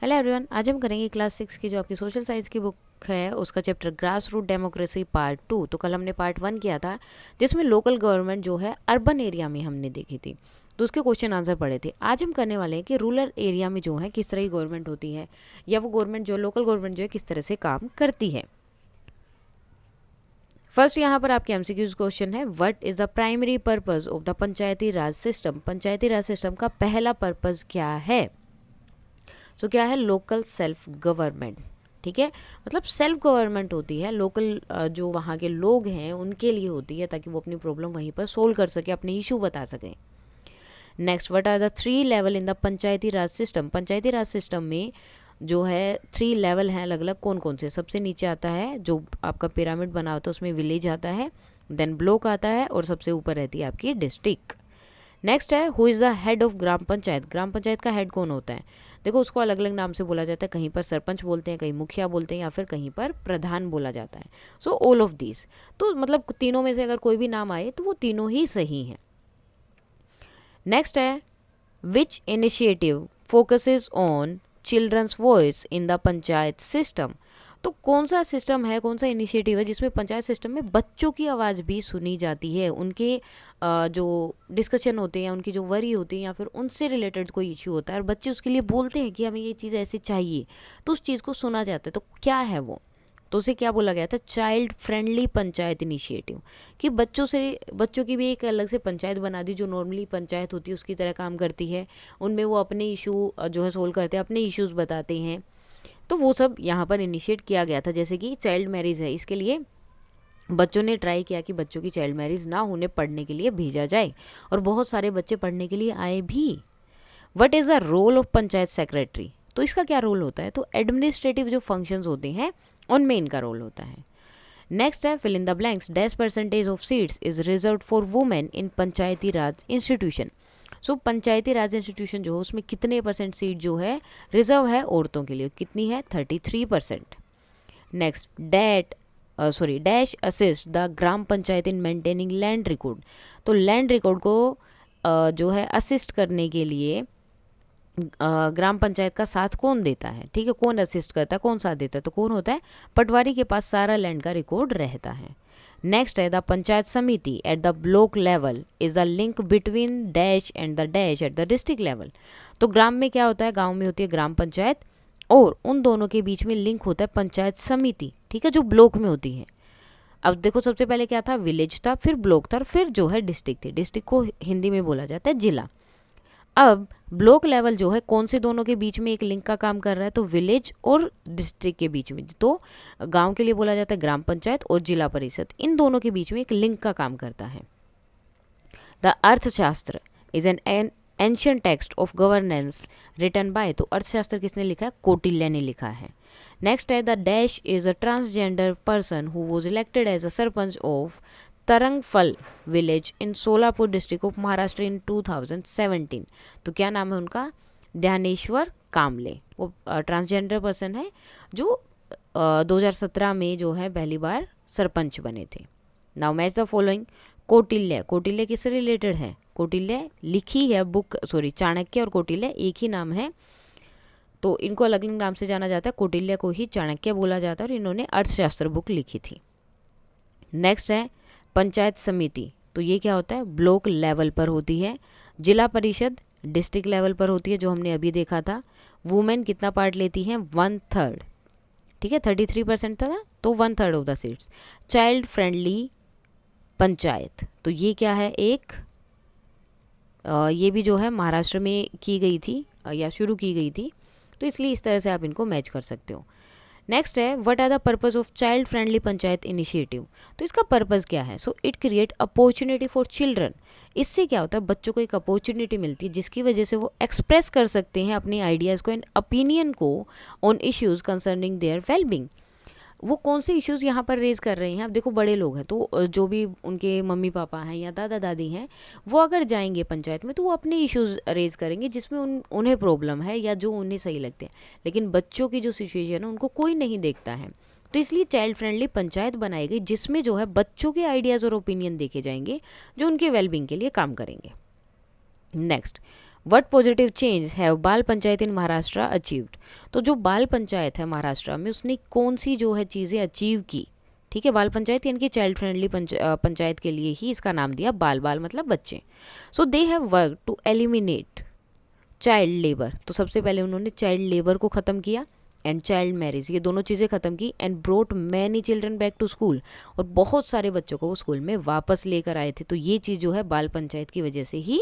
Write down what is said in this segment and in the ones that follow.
Hello everyone, आज हम करेंगे क्लास 6 की जो आपकी सोशल साइंस की बुक है उसका chapter grass root democracy part 2। तो कल हमने पार्ट 1 किया था जिसमें लोकल गवर्नमेंट जो है अर्बन एरिया में हमने देखी थी, तो उसके क्वेश्चन आंसर पढ़े थे। आज हम करने वाले हैं कि रूरल एरिया में जो है किस तरह की गवर्नमेंट होती है या वो गवर्नमेंट जो लोकल गवर्नमेंट जो है किस तरह से काम करती है। फर्स्ट यहाँ पर आपके एमसीक्यूज क्वेश्चन है, what is the primary purpose of the Panchayati Raj system. Panchayati Raj system का पहला पर्पस क्या है? सो क्या है? Local self government. ठीक है, मतलब सेल्फ गवर्नमेंट होती है, लोकल जो वहाँ के लोग हैं उनके लिए होती है ताकि वो अपनी प्रॉब्लम वहीं पर सोल्व कर सके, अपने इशू बता सकें। Next, what are the 3 level in the Panchayati Raj system. Panchayati Raj system में जो है 3 लेवल हैं अलग अलग, कौन कौन से? सबसे नीचे आता है जो आपका पिरामिड बना होता है उसमें विलेज आता है, देन ब्लॉक आता है और सबसे ऊपर रहती है आपकी डिस्ट्रिक्ट। नेक्स्ट है, who is the head of gram panchayat. ग्राम पंचायत का हेड कौन होता है? देखो उसको अलग अलग नाम से बोला जाता है, कहीं पर सरपंच बोलते हैं, कहीं मुखिया बोलते हैं या फिर कहीं पर प्रधान बोला जाता है। सो ऑल ऑफ दीज, तो मतलब तीनों में से अगर कोई भी नाम आए तो वो तीनों ही सही हैं। नेक्स्ट है, which initiative focuses on children's voice in the panchayat system. तो कौन सा सिस्टम है, कौन सा इनिशिएटिव है जिसमें पंचायत सिस्टम में बच्चों की आवाज़ भी सुनी जाती है, उनके जो डिस्कशन होते हैं, उनकी जो वरी होती है या फिर उनसे रिलेटेड कोई इश्यू होता है और बच्चे उसके लिए बोलते हैं कि हमें ये चीज़ ऐसे चाहिए, तो उस चीज़ को सुना जाता है। तो क्या है वो? तो उसे क्या बोला गया था? Child friendly panchayat initiative. कि बच्चों की भी एक अलग से पंचायत बना दी जो नॉर्मली पंचायत होती है उसकी तरह काम करती है, उनमें वो अपने इशू जो है सोल्व करते हैं, अपने इश्यूज बताते हैं। तो वो सब यहाँ पर इनिशिएट किया गया था। जैसे कि चाइल्ड मैरिज है, इसके लिए बच्चों ने ट्राई किया कि बच्चों की चाइल्ड मैरिज ना होने, पढ़ने के लिए भेजा जाए और बहुत सारे बच्चे पढ़ने के लिए आए भी। What is the role of panchayat secretary. तो इसका क्या रोल होता है? तो एडमिनिस्ट्रेटिव जो फंक्शंस होते हैं उनमें इनका रोल होता है। नेक्स्ट है, fill in the blanks, dash percentage of seats is reserve for women in Panchayati Raj institution. So Panchayati Raj institution जो है उसमें कितने परसेंट सीट जो है रिजर्व है औरतों के लिए? कितनी है? 33%। Next, dash assist the gram panchayat in maintaining land record. तो लैंड रिकॉर्ड को जो है असिस्ट करने के लिए ग्राम पंचायत का साथ कौन देता है? ठीक है, कौन असिस्ट करता है, कौन साथ देता है? तो कौन होता है? पटवारी के पास सारा लैंड का रिकॉर्ड रहता है। नेक्स्ट है, द पंचायत समिति at the block level is the link between dash and the dash at the district level. तो ग्राम में क्या होता है? गांव में होती है ग्राम पंचायत और उन दोनों के बीच में लिंक होता है पंचायत समिति, ठीक है, जो ब्लॉक में होती है। अब देखो सबसे पहले क्या था? विलेज था, फिर ब्लॉक था, फिर जो है डिस्ट्रिक्ट थी। डिस्ट्रिक्ट को हिंदी में बोला जाता है जिला। अब ब्लॉक लेवल जो है कौन से दोनों के बीच में एक लिंक का काम कर रहा है? तो विलेज और डिस्ट्रिक्ट के बीच में। तो गांव के लिए बोला जाता है ग्राम पंचायत और जिला परिषद, इन दोनों के बीच में एक लिंक का काम करता है। The Arthashastra is an ancient text of governance written by. तो अर्थशास्त्र किसने लिखा है? कौटिल्य ने लिखा है। नेक्स्ट है, the dash is a transgender person who was elected as a sarpanch of Tarangphal village in Solapur district of Maharashtra in 2017। तो क्या नाम है उनका? ध्यानेश्वर कामले। वो ट्रांसजेंडर पर्सन है जो 2017 में जो है पहली बार सरपंच बने थे। Now match the following. Kautilya, Kautilya किससे रिलेटेड है? कौटिल्य लिखी है बुक, चाणक्य और कौटिल्य एक ही नाम है, तो इनको अलग अलग नाम से जाना जाता है। कौटिल्य को ही चाणक्य बोला जाता है और इन्होंने अर्थशास्त्र बुक लिखी थी। नेक्स्ट है पंचायत समिति। तो ये क्या होता है? ब्लॉक लेवल पर होती है। जिला परिषद डिस्ट्रिक्ट लेवल पर होती है जो हमने अभी देखा था। वुमेन कितना पार्ट लेती हैं? 1/3। ठीक है, 33% था ना, तो 1/3 of the seats. Child friendly panchayat, तो ये क्या है? एक ये भी जो है महाराष्ट्र में की गई थी या शुरू की गई थी, तो इसलिए इस तरह से आप इनको मैच कर सकते हो। नेक्स्ट है, what are the purpose of child friendly panchayat initiative. तो इसका पर्पस क्या है? So it create opportunity for children. इससे क्या होता है? बच्चों को एक अपॉर्चुनिटी मिलती है जिसकी वजह से वो एक्सप्रेस कर सकते हैं अपने आइडियाज़ को एंड ओपिनियन को on issues concerning their wellbeing. वो कौन से इश्यूज़ यहाँ पर रेज कर रहे हैं? अब देखो बड़े लोग हैं तो जो भी उनके मम्मी पापा हैं या दादा दादी हैं वो अगर जाएंगे पंचायत में तो वो अपने इश्यूज़ रेज करेंगे जिसमें उन्हें प्रॉब्लम है या जो उन्हें सही लगते हैं। लेकिन बच्चों की जो सिचुएशन है उनको कोई नहीं देखता है, तो इसलिए चाइल्ड फ्रेंडली पंचायत बनाई गई जिसमें जो है बच्चों के आइडियाज़ और ओपिनियन देखे जाएंगे जो उनके वेलबींग के लिए काम करेंगे। Next, what positive change have बाल पंचायत इन महाराष्ट्र अचीव्ड। तो जो बाल पंचायत है महाराष्ट्र में उसने कौन सी जो है चीज़ें अचीव की, ठीक है। बाल पंचायत यानी कि चाइल्ड फ्रेंडली पंचायत के लिए ही इसका नाम दिया, बाल बाल मतलब बच्चे। So they have work to eliminate child labour. तो सबसे पहले उन्होंने चाइल्ड लेबर को ख़त्म किया एंड चाइल्ड मैरिज, ये दोनों चीज़ें ख़त्म की। And brought many children back to school, और बहुत सारे बच्चों को वो स्कूल में वापस लेकर आए थे। तो ये चीज़ जो है बाल पंचायत की वजह से ही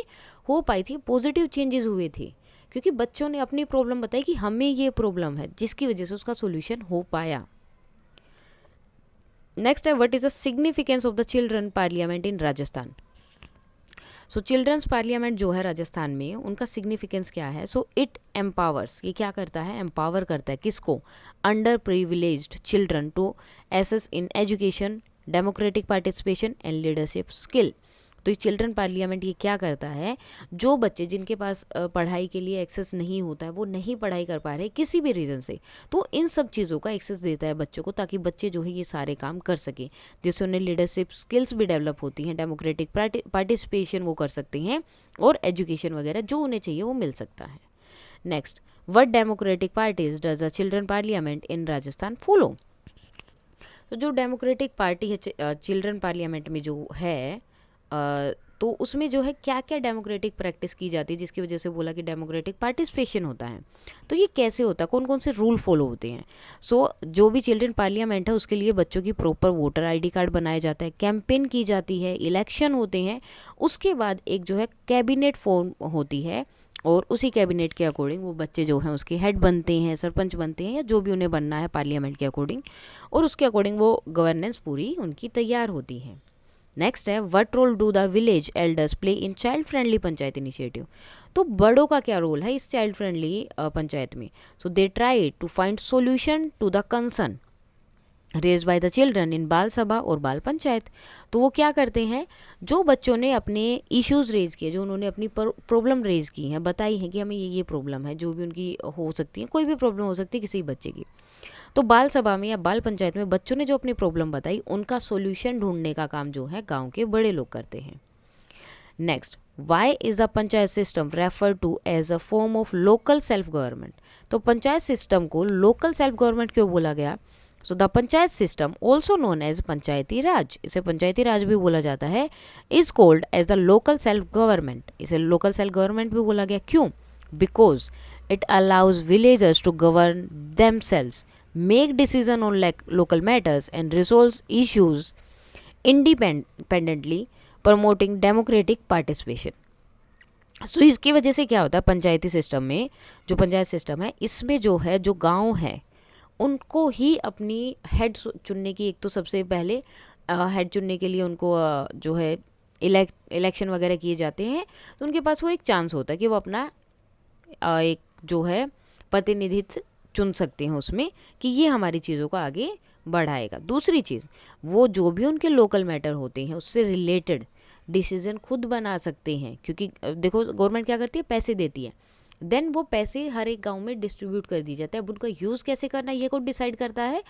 हो पाई थी, पॉजिटिव चेंजेस हुए थे क्योंकि बच्चों ने अपनी प्रॉब्लम बताई कि हमें ये प्रॉब्लम है, जिसकी वजह से उसका सोल्यूशन हो पाया। नेक्स्ट है what is the significance of the children parliament in Rajasthan. So children's parliament जो है राजस्थान में, उनका सिग्निफिकेंस क्या है। सो इट एम्पावर्स, ये क्या करता है, एम्पावर करता है किसको, underprivileged children to access in education, democratic participation and leadership skill. तो ये चिल्ड्रन पार्लियामेंट ये क्या करता है, जो बच्चे जिनके पास पढ़ाई के लिए एक्सेस नहीं होता है, वो नहीं पढ़ाई कर पा रहे किसी भी रीज़न से, तो इन सब चीज़ों का एक्सेस देता है बच्चों को, ताकि बच्चे जो है ये सारे काम कर सकें, जिससे उन्हें लीडरशिप स्किल्स भी डेवलप होती हैं, डेमोक्रेटिक पार्टिसिपेशन वो कर सकते हैं, और एजुकेशन वगैरह जो उन्हें चाहिए वो मिल सकता है। Next, what democratic parties does the children parliament in Rajasthan follow. तो जो डेमोक्रेटिक पार्टी है चिल्ड्रन पार्लियामेंट में जो है, तो उसमें जो है क्या क्या डेमोक्रेटिक प्रैक्टिस की जाती है, जिसकी वजह से बोला कि डेमोक्रेटिक पार्टिसिपेशन होता है। तो ये कैसे होता है, कौन कौन से रूल फॉलो होते हैं। सो जो भी चिल्ड्रन पार्लियामेंट है उसके लिए बच्चों की प्रॉपर वोटर आईडी कार्ड बनाया जाता है, कैंपेन की जाती है, इलेक्शन होते हैं, उसके बाद एक जो है कैबिनेट फॉर्म होती है, और उसी कैबिनेट के अकॉर्डिंग वो बच्चे जो हैं उसके हेड बनते हैं, सरपंच बनते हैं, या जो भी उन्हें बनना है पार्लियामेंट के अकॉर्डिंग, और उसके अकॉर्डिंग वो गवर्नेंस पूरी उनकी तैयार होती है। नेक्स्ट है what role do the village elders play in child friendly panchayat initiative. तो बड़ों का क्या रोल है इस चाइल्ड फ्रेंडली पंचायत में। So they try to find solution to the concern raise by the children in Bal Sabha और बाल पंचायत। तो वो क्या करते हैं, जो बच्चों ने अपने इश्यूज रेज किए, जो उन्होंने अपनी प्रॉब्लम रेज की हैं, बताई हैं कि हमें ये प्रॉब्लम है, जो भी उनकी हो सकती है, कोई भी प्रॉब्लम हो सकती है किसी बच्चे की, तो बाल सभा में या बाल पंचायत में बच्चों ने जो अपनी प्रॉब्लम बताई उनका सॉल्यूशन ढूंढने का काम जो है गांव के बड़े लोग करते हैं। Next, why is the panchayat system refer to as a form of local self government. तो पंचायत सिस्टम को लोकल सेल्फ गवर्नमेंट क्यों बोला गया। So the panchayat system also known as panchayati raj, इसे पंचायती राज भी बोला जाता है, is called as the local self government, इसे लोकल सेल्फ गवर्नमेंट भी बोला गया। क्यों, because it allows villagers to govern themselves, make decision on local matters and resolve issues independently, promoting democratic participation। सो इसकी वजह से क्या होता है, पंचायती सिस्टम में, जो पंचायत सिस्टम है इसमें जो है, जो गांव है उनको ही अपनी हेड चुनने की, एक तो सबसे पहले हेड चुनने के लिए उनको जो है इलेक्शन वगैरह किए जाते हैं, तो उनके पास वो एक चांस होता है कि वो अपना एक जो है प्रतिनिधित्व चुन सकते हैं उसमें, कि ये हमारी चीज़ों को आगे बढ़ाएगा। दूसरी चीज़, वो जो भी उनके लोकल मैटर होते हैं उससे रिलेटेड डिसीजन खुद बना सकते हैं, क्योंकि देखो गवर्नमेंट क्या करती है, पैसे देती है, देन वो पैसे हर एक गांव में डिस्ट्रीब्यूट कर दी जाता है। अब उनका यूज़ कैसे करना है ये कौन डिसाइड करता है,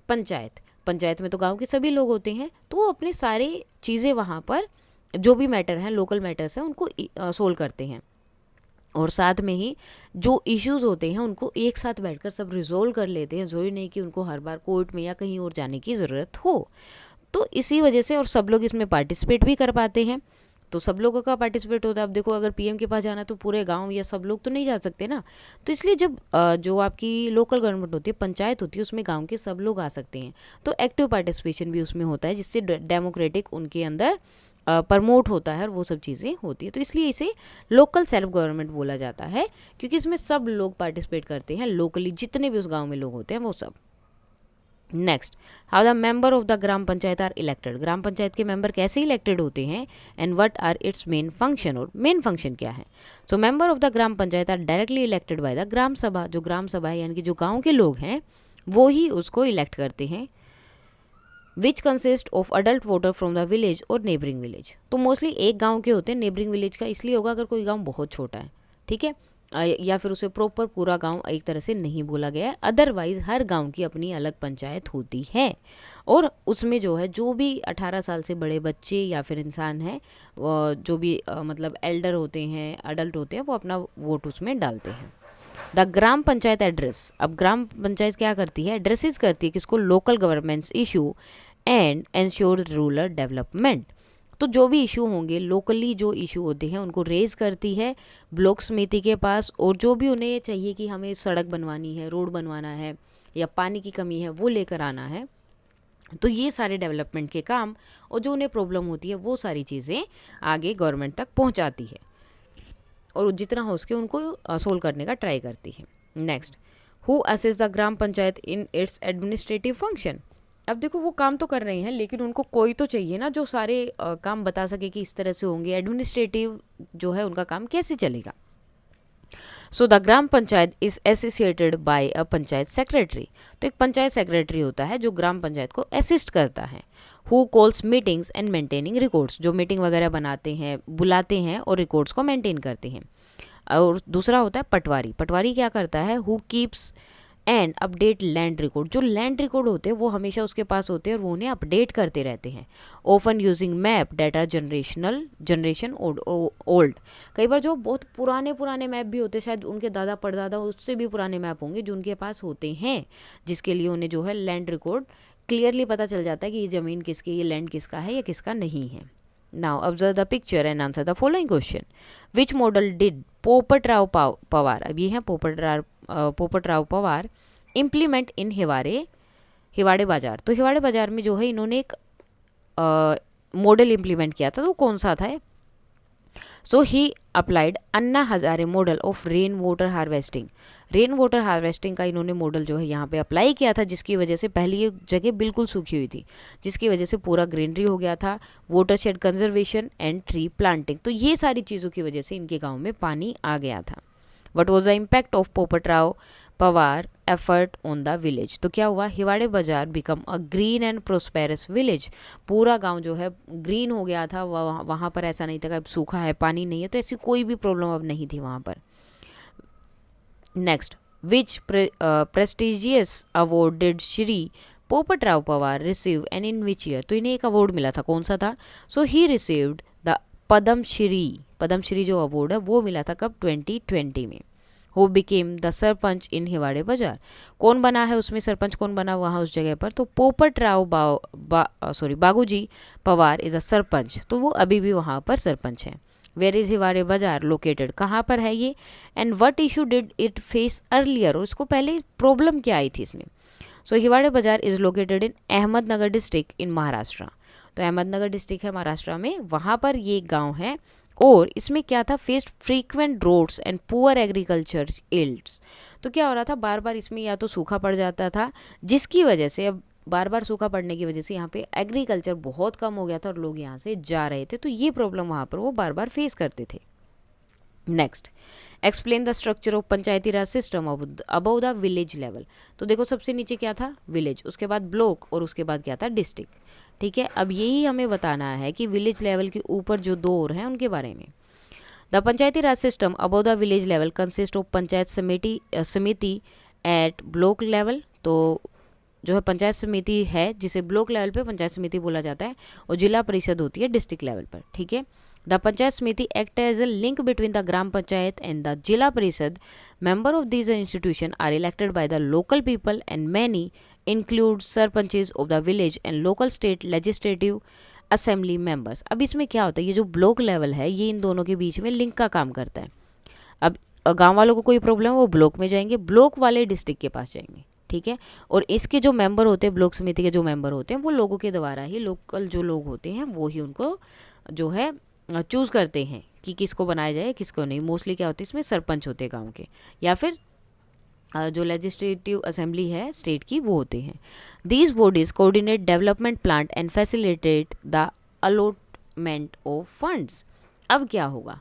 पंचायत। पंचायत में तो गाँव के सभी लोग होते हैं, तो वो अपने सारे चीज़ें वहाँ पर जो भी मैटर हैं, लोकल मैटर्स हैं, उनको सोल्व करते हैं, और साथ में ही जो इश्यूज होते हैं उनको एक साथ बैठकर सब रिजोल्व कर लेते हैं, ज़रूरी नहीं कि उनको हर बार कोर्ट में या कहीं और जाने की ज़रूरत हो। तो इसी वजह से, और सब लोग इसमें पार्टिसिपेट भी कर पाते हैं, तो सब लोगों का पार्टिसिपेट होता है। अब देखो अगर पीएम के पास जाना है तो पूरे गांव या सब लोग तो नहीं जा सकते ना, तो इसलिए जब जो आपकी लोकल गवर्नमेंट होती है, पंचायत होती है, उसमें गांव के सब लोग आ सकते हैं, तो एक्टिव पार्टिसिपेशन भी उसमें होता है, जिससे डेमोक्रेटिक उनके अंदर प्रमोट होता है और वो सब चीज़ें होती है। तो इसलिए इसे लोकल सेल्फ गवर्नमेंट बोला जाता है, क्योंकि इसमें सब लोग पार्टिसिपेट करते हैं, लोकली जितने भी उस गांव में लोग होते हैं वो सब। Next, how the member of the gram panchayat are elected. Gram panchayat के मेंबर कैसे इलेक्टेड होते हैं, and what are its main function, और मेन फंक्शन क्या है। So member of the gram panchayat are directly elected by the gram sabha. जो ग्राम सभा है यानी कि जो गाँव के लोग हैं वो ही उसको इलेक्ट करते हैं, which consist of adult voter from the village और नेबरिंग विलेज। तो मोस्टली एक गांव के होते हैं, नेबरिंग विलेज का इसलिए होगा अगर कोई गांव बहुत छोटा है, ठीक है, या फिर उसे प्रॉपर पूरा गांव एक तरह से नहीं बोला गया है। अदरवाइज हर गांव की अपनी अलग पंचायत होती है और उसमें जो है जो भी 18 साल से बड़े बच्चे या फिर इंसान हैं, जो भी मतलब एल्डर होते हैं, अडल्ट होते हैं, वो अपना वोट उसमें डालते हैं। द ग्राम पंचायत एड्रेस, अब ग्राम पंचायत क्या करती है, एड्रेसेस करती है किसको, local governments issue and ensure rural development. तो जो भी इशू होंगे लोकली, जो इशू होते हैं उनको रेज करती है ब्लॉक समिति के पास, और जो भी उन्हें चाहिए कि हमें सड़क बनवानी है, रोड बनवाना है या पानी की कमी है, वो लेकर आना है, तो ये सारे डेवलपमेंट के काम और जो उन्हें प्रॉब्लम होती है वो सारी चीज़ें आगे गवर्नमेंट तक पहुंचाती है और जितना हो सके उनको सोल्व करने का ट्राई करती है। Next, who assess the gram panchayat in its administrative function. अब देखो वो काम तो कर रहे हैं लेकिन उनको कोई तो चाहिए ना जो सारे काम बता सके कि इस तरह से होंगे, एडमिनिस्ट्रेटिव जो है उनका काम कैसे चलेगा। So the gram panchayat is associated by a panchayat secretary. तो एक पंचायत सेक्रेटरी होता है जो ग्राम पंचायत को असिस्ट करता है। Who calls meetings and maintaining records, जो मीटिंग वगैरह बनाते हैं, बुलाते हैं और रिकॉर्ड्स को मेंटेन करते हैं। और दूसरा होता है पटवारी। पटवारी क्या करता है, who keeps and update land record. जो लैंड रिकॉर्ड होते हैं वो हमेशा उसके पास होते हैं और वो उन्हें अपडेट करते रहते हैं। Often using map data generation old. कई बार जो बहुत पुराने मैप भी होते हैं, शायद उनके दादा परदादा उससे भी पुराने मैप होंगे जो उनके पास होते हैं, जिसके लिए उन्हें जो है लैंड रिकॉर्ड क्लियरली पता चल जाता है कि ये ज़मीन किसकी, ये लैंड किसका है या किसका नहीं है। Now observe the picture and answer the following question. Which model did Popatrao Pawar, अब ये है पोपटराव पवार, इम्प्लीमेंट इन हिवाड़े बाजार। तो हिवाड़े बाजार में जो है इन्होंने एक मॉडल इम्प्लीमेंट किया था, तो वो कौन सा था? So he applied Anna Hazare model of rain water harvesting. Rain water harvesting का इन्होंने मॉडल जो है यहाँ पे अप्लाई किया था, जिसकी वजह से पहले ये जगह बिल्कुल सूखी हुई थी, जिसकी वजह से पूरा ग्रीनरी हो गया था, water shade conservation and tree planting. तो ये सारी चीज़ों की वजह से इनके गाँव में पानी आ गया था। What was the impact of Popatrao Pawar effort on the village. तो क्या हुआ, हिवाड़े बाजार become a green and prosperous village. पूरा गांव जो है ग्रीन हो गया था, वहाँ पर ऐसा नहीं था कि अब सूखा है, पानी नहीं है, तो ऐसी कोई भी प्रॉब्लम अब नहीं थी वहाँ पर। Next, which prestigious award did Shri Popatrao Pawar receive and in which year. तो इन्हें एक अवार्ड मिला था, कौन सा था? So he received the Padmashri जो अवार्ड है वो मिला था कब? 2020 में। हु बिकेम द सरपंच इन हिवाड़े बाजार। कौन बना है उसमें सरपंच, कौन बना वहाँ उस जगह पर? तो पोपटराव बागूजी पवार इज अ सरपंच, तो वो अभी भी वहाँ पर सरपंच है। वेयर इज हिवाड़े बाजार लोकेटेड, कहाँ पर है ये? And what issue did it face earlier, और उसको पहले प्रॉब्लम क्या आई थी इसमें? सो हिवाड़े बाजार is located in Ahmednagar district in Maharashtra. तो अहमदनगर डिस्ट्रिक्ट है महाराष्ट्र में, वहाँ पर ये गाँव है और इसमें क्या था? Faced frequent droughts and poor agriculture yields. तो क्या हो रहा था, बार बार इसमें या तो सूखा पड़ जाता था, जिसकी वजह से, अब बार बार सूखा पड़ने की वजह से यहाँ पे एग्रीकल्चर बहुत कम हो गया था और लोग यहाँ से जा रहे थे, तो ये प्रॉब्लम वहाँ पर वो बार बार फेस करते थे। Next, explain the structure of Panchayati Raj system above the village level. तो देखो सबसे नीचे क्या था? विलेज, उसके बाद ब्लॉक और उसके बाद क्या था? डिस्ट्रिक्ट। ठीक है, अब यही हमें बताना है कि विलेज लेवल के ऊपर जो दो और हैं उनके बारे में। The Panchayati Raj system above the village level consist of panchayat समिति एट ब्लॉक लेवल। तो जो है पंचायत समिति है जिसे ब्लॉक लेवल पे पंचायत समिति बोला जाता है, और जिला परिषद होती है डिस्ट्रिक्ट लेवल पर। ठीक है, the panchayat samiti act as a link between the gram panchayat and the zila parishad. Member of these institution are elected by the local people and many include sarpanches of the village and local state legislative assembly members. अब इसमें क्या होता है, ये जो block level है ये इन दोनों के बीच में लिंक का काम करता है। अब गांव वालों को कोई प्रॉब्लम है वो ब्लॉक में जाएंगे, ब्लॉक वाले डिस्ट्रिक्ट के पास जाएंगे। ठीक है, और इसके जो मेंबर होते हैं, ब्लॉक समिति के जो मेंबर होते हैं, वो लोगों के द्वारा ही, लोकल जो लोग होते हैं वो ही उनको जो है चूज़ करते हैं कि किसको बनाया जाए किसको नहीं। मोस्टली क्या होती है इसमें सरपंच होते हैं गाँव के, या फिर जो लेजिस्लेटिव असेंबली है स्टेट की वो होते हैं। These bodies coordinate development plan and facilitate the allotment of funds. अब क्या होगा,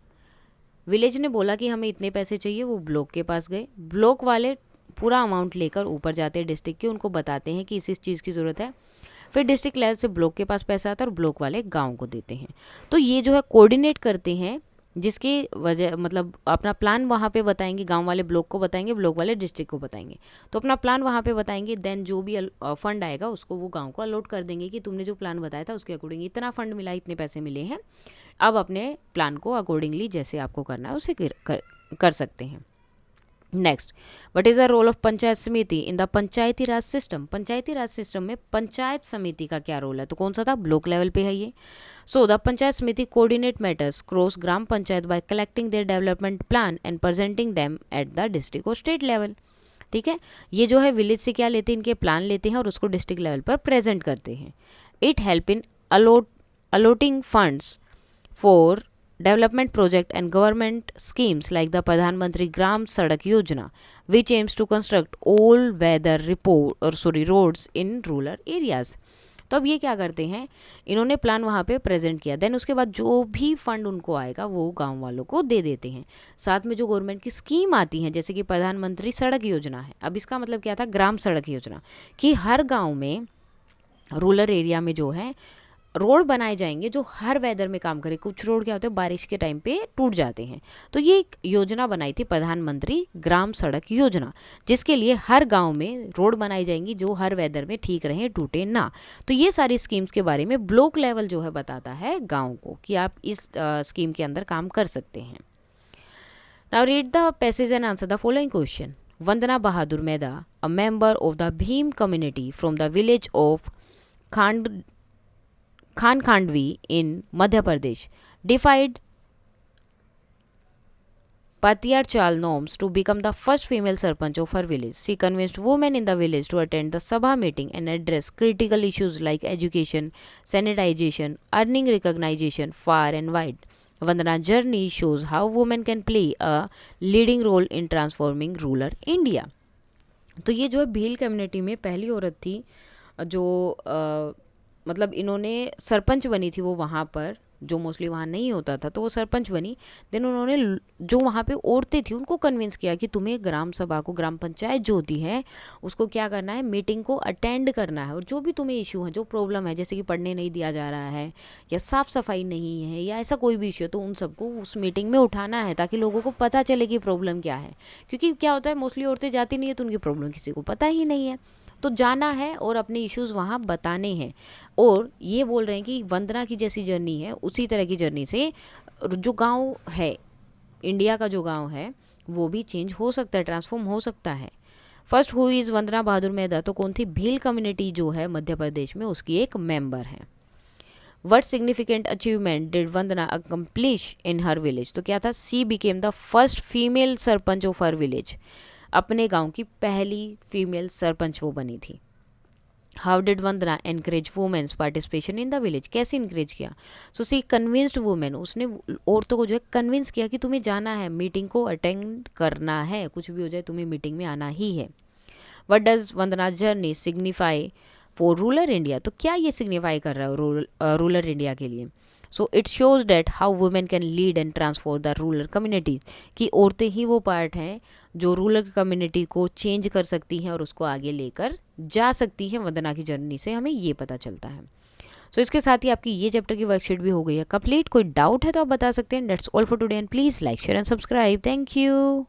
विलेज ने बोला कि हमें इतने पैसे चाहिए, वो ब्लॉक के पास गए, ब्लॉक वाले पूरा अमाउंट लेकर ऊपर जाते हैं डिस्ट्रिक्ट के, उनको बताते हैं कि इस चीज़ की ज़रूरत है, फिर डिस्ट्रिक्ट लेवल से ब्लॉक के पास पैसा आता है और ब्लॉक वाले गांव को देते हैं। तो ये जो है कोऑर्डिनेट करते हैं जिसकी वजह मतलब अपना प्लान वहाँ पे बताएंगे, गांव वाले ब्लॉक को बताएंगे, ब्लॉक वाले डिस्ट्रिक्ट को बताएंगे। तो अपना प्लान वहाँ पे बताएंगे, देन जो भी फंड आएगा उसको वो गांव को अलॉट कर देंगे कि तुमने जो प्लान बताया था उसके अकॉर्डिंग इतना फंड मिला, इतने पैसे मिले हैं, अब अपने प्लान को अकॉर्डिंगली जैसे आपको करना है उसे कर सकते हैं। Next, what is the role of panchayat samiti in the Panchayati Raj system. Panchayati Raj system में पंचायत समिति का क्या रोल है, तो कौन सा था, ब्लॉक लेवल पे है ये। सो द पंचायत समिति coordinate matters cross gram panchayat bye collecting their development plan and presenting them at the district और स्टेट लेवल। ठीक है, ये जो है विलेज से क्या लेते हैं, इनके प्लान लेते हैं और उसको डिस्ट्रिक्ट लेवल पर प्रेजेंट करते हैं। It help in allotting funds for development project and government schemes like the Pradhan Mantri Gram Sadak Yojana, which aims to construct all weather roads in rural areas। तो अब ये क्या करते हैं, इन्होंने प्लान वहाँ पे प्रेजेंट किया, देन उसके बाद जो भी फंड उनको आएगा वो गांव वालों को दे देते हैं। साथ में जो गवर्नमेंट की स्कीम आती हैं जैसे कि प्रधानमंत्री सड़क योजना है, अब इसका मतलब क्या था, ग्राम सड़क योजना, कि हर गांव में रूरल एरिया में जो है रोड बनाए जाएंगे जो हर वेदर में काम करे। कुछ रोड क्या होते हैं बारिश के टाइम पे टूट जाते हैं, तो ये एक योजना बनाई थी प्रधानमंत्री ग्राम सड़क योजना, जिसके लिए हर गांव में रोड बनाई जाएंगी जो हर वेदर में ठीक रहे, टूटे ना। तो ये सारी स्कीम्स के बारे में ब्लॉक लेवल जो है बताता है गाँव को कि आप इस स्कीम के अंदर काम कर सकते हैं। Now read the passage and answer the following question. Vandana Bahadur Mehta, a member of the Bhim community from the village of Khan Khandvi in Madhya Pradesh, defied patriarchal norms to become the first female sarpanch of her village. She convinced women in the village to attend the sabha meeting and address critical issues like education, sanitization, earning recognition far and wide. Vandana's journey shows how women can play a leading role in transforming rural India. तो ये जो है Bhil community में पहली औरत थी जो मतलब इन्होंने सरपंच बनी थी, वो वहाँ पर जो मोस्टली वहाँ नहीं होता था तो वो सरपंच बनी। देन उन्होंने जो वहाँ पे औरतें थी उनको कन्विंस किया कि तुम्हें ग्राम सभा को, ग्राम पंचायत जो होती है उसको क्या करना है, मीटिंग को अटेंड करना है, और जो भी तुम्हें इशू है, जो प्रॉब्लम है, जैसे कि पढ़ने नहीं दिया जा रहा है या साफ़ सफाई नहीं है या ऐसा कोई भी इशू है, तो उन सबको उस मीटिंग में उठाना है ताकि लोगों को पता चले कि प्रॉब्लम क्या है। क्योंकि क्या होता है मोस्टली औरतें जाती नहीं है तो उनकी प्रॉब्लम किसी को पता ही नहीं है, तो जाना है और अपने इश्यूज़ वहाँ बताने हैं। और ये बोल रहे हैं कि वंदना की जैसी जर्नी है उसी तरह की जर्नी से जो गांव है, इंडिया का जो गांव है वो भी चेंज हो सकता है, ट्रांसफॉर्म हो सकता है। फर्स्ट हु इज़ वंदना बहादुर मेहता, तो कौन थी, भील कम्युनिटी जो है मध्य प्रदेश में उसकी एक मेंबर है। What significant achievement did Vandana accomplish in her village, तो क्या था, she became the first female sarpanch of her village, अपने गांव की पहली फीमेल सरपंच वो बनी थी। How did Vandana encourage women's participation in the village, कैसे इनकरेज किया, सो सी कन्विंस्ड वुमेन, उसने औरतों को जो है कन्विंस किया कि तुम्हें जाना है, मीटिंग को अटेंड करना है, कुछ भी हो जाए तुम्हें मीटिंग में आना ही है। What does Vandana journey signify for rural India, तो क्या ये सिग्निफाई कर रहा है रूरल इंडिया के लिए। So it shows that how women can lead and transform the rural communities, कि औरतें ही वो पार्ट हैं जो रूरल कम्युनिटी को चेंज कर सकती हैं और उसको आगे लेकर जा सकती हैं। वंदना की जर्नी से हमें ये पता चलता है। सो इसके साथ ही आपकी ये चैप्टर की वर्कशीट भी हो गई है कंप्लीट। कोई डाउट है तो आप बता सकते हैं। That's all for today and please like share and subscribe. Thank you.